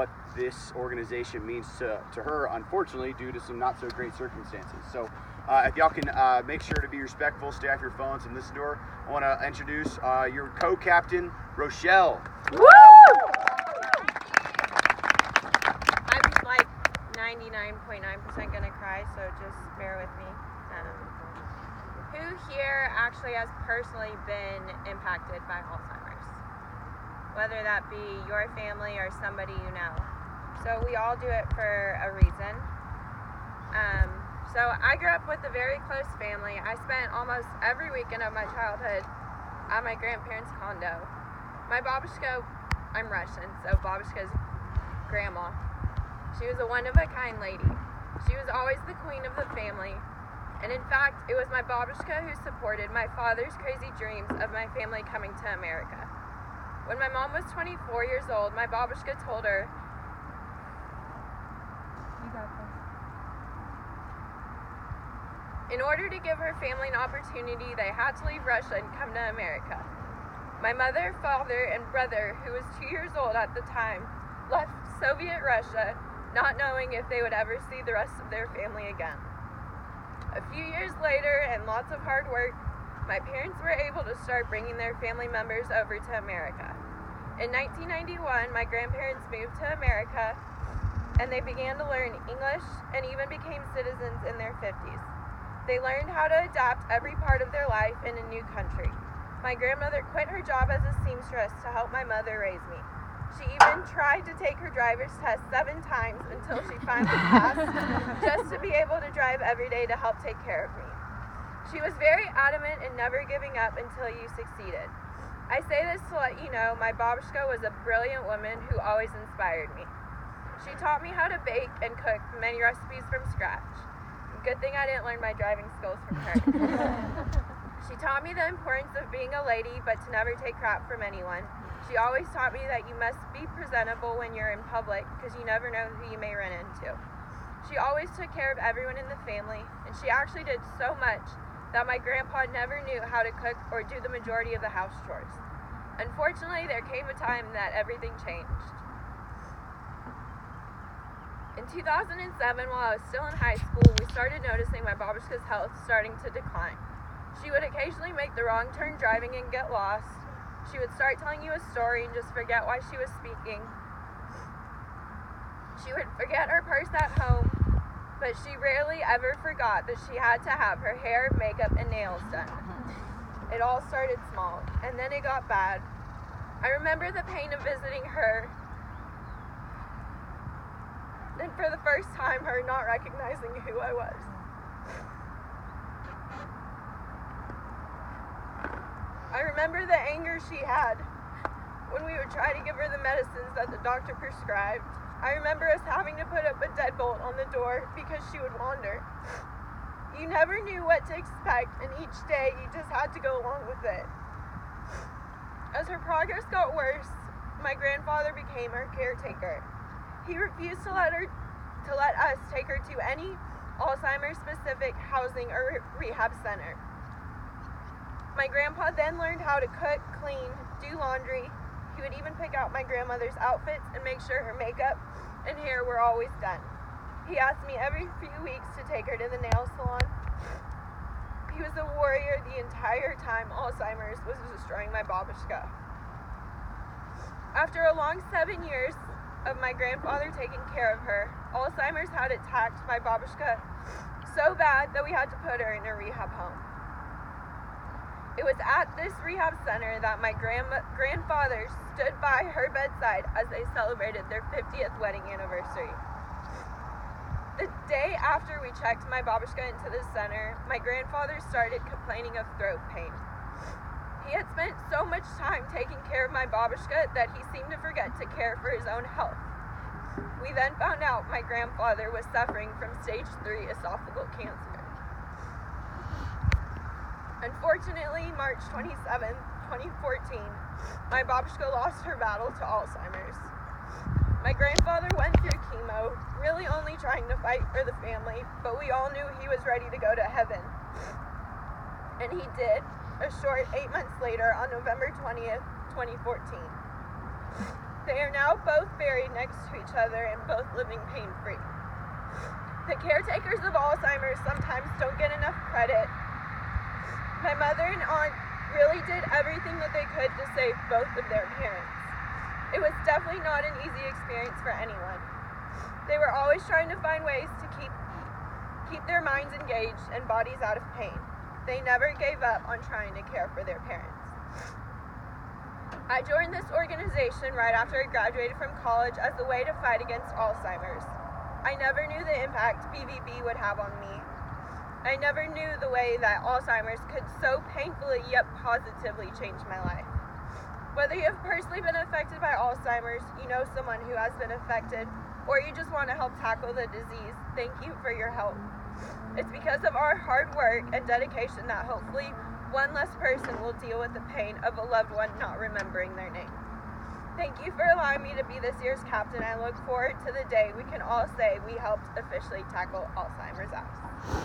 what this organization means to her, unfortunately, due to some not so great circumstances. So if y'all can make sure to be respectful, stay off your phones, and listen to her, I want to introduce your co-captain, Rochelle. Woo! I'm like 99.9% gonna cry, so just bear with me. Who here actually has personally been impacted by Alzheimer's? Whether that be your family or somebody you know. So we all do it for a reason. So I grew up with a very close family. I spent almost every weekend of my childhood at my grandparents' condo. My Babushka, I'm Russian, so Babushka's grandma. She was a one-of-a-kind lady. She was always the queen of the family. And in fact, it was my Babushka who supported my father's crazy dreams of my family coming to America. When my mom was 24 years old, my Babushka told her, "You got this." In order to give her family an opportunity, they had to leave Russia and come to America. My mother, father, and brother, who was 2 years old at the time, left Soviet Russia, not knowing if they would ever see the rest of their family again. A few years later, and lots of hard work, my parents were able to start bringing their family members over to America. In 1991, my grandparents moved to America, and they began to learn English and even became citizens in their 50s. They learned how to adapt every part of their life in a new country. My grandmother quit her job as a seamstress to help my mother raise me. She even tried to take her driver's test 7 times until she finally passed, just to be able to drive every day to help take care of me. She was very adamant in never giving up until you succeeded. I say this to let you know my Babushka was a brilliant woman who always inspired me. She taught me how to bake and cook many recipes from scratch. Good thing I didn't learn my driving skills from her. She taught me the importance of being a lady, but to never take crap from anyone. She always taught me that you must be presentable when you're in public, because you never know who you may run into. She always took care of everyone in the family, and she actually did so much that my grandpa never knew how to cook or do the majority of the house chores. Unfortunately, there came a time that everything changed. In 2007, while I was still in high school, we started noticing my Babushka's health starting to decline. She would occasionally make the wrong turn driving and get lost. She would start telling you a story and just forget why she was speaking. She would forget her purse at home, but she rarely ever forgot that she had to have her hair, makeup, and nails done. It all started small, and then it got bad. I remember the pain of visiting her, and for the first time, her not recognizing who I was. I remember the anger she had when we would try to give her the medicines that the doctor prescribed. I remember us having to put up a deadbolt on the door because she would wander. You never knew what to expect, and each day you just had to go along with it. As her progress got worse, my grandfather became her caretaker. He refused to let us take her to any Alzheimer-specific housing or rehab center. My grandpa then learned how to cook, clean, do laundry. He would even pick out my grandmother's outfits and make sure her makeup and hair were always done. He asked me every few weeks to take her to the nail salon. He was a warrior the entire time Alzheimer's was destroying my Babushka. After a long 7 years of my grandfather taking care of her, Alzheimer's had attacked my Babushka so bad that we had to put her in a rehab home. It was at this rehab center that my grandfather stood by her bedside as they celebrated their 50th wedding anniversary. The day after we checked my Babushka into the center, my grandfather started complaining of throat pain. He had spent so much time taking care of my Babushka that he seemed to forget to care for his own health. We then found out my grandfather was suffering from stage 3 esophageal cancer. Unfortunately, March 27, 2014, my Babushka lost her battle to Alzheimer's. My grandfather went through chemo, really only trying to fight for the family, but we all knew he was ready to go to heaven. And he did, a short 8 months later on November 20th, 2014. They are now both buried next to each other and both living pain-free. The caretakers of Alzheimer's sometimes don't get enough credit. My mother and aunt really did everything that they could to save both of their parents. It was definitely not an easy experience for anyone. They were always trying to find ways to keep their minds engaged and bodies out of pain. They never gave up on trying to care for their parents. I joined this organization right after I graduated from college as a way to fight against Alzheimer's. I never knew the impact BVB would have on me. I never knew the way that Alzheimer's could so painfully yet positively change my life. Whether you have personally been affected by Alzheimer's, you know someone who has been affected, or you just want to help tackle the disease, thank you for your help. It's because of our hard work and dedication that hopefully one less person will deal with the pain of a loved one not remembering their name. Thank you for allowing me to be this year's captain. I look forward to the day we can all say we helped officially tackle Alzheimer's out.